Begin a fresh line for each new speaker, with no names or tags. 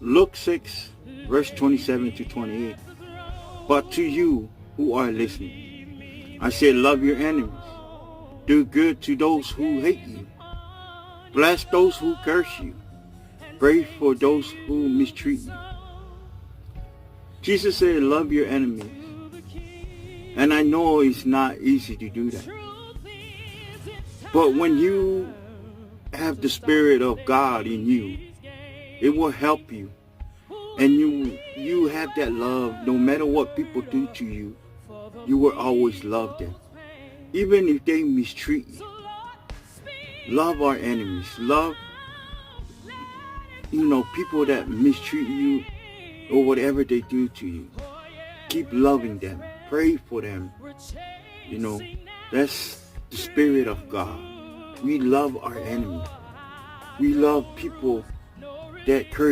Luke 6, verse 27 to 28. But to you who are listening, I say, love your enemies. Do good to those who hate you. Bless those who curse you. Pray for those who mistreat you. Jesus said, love your enemies. And I know it's not easy to do that. But when you have the Spirit of God in you, it will help you. And you have that love. No matter what people do to you, you will always love them. Even if they mistreat you. Love our enemies. Love, people that mistreat you or whatever they do to you. Keep loving them. Pray for them. That's the Spirit of God. We love our enemies. We love people that curse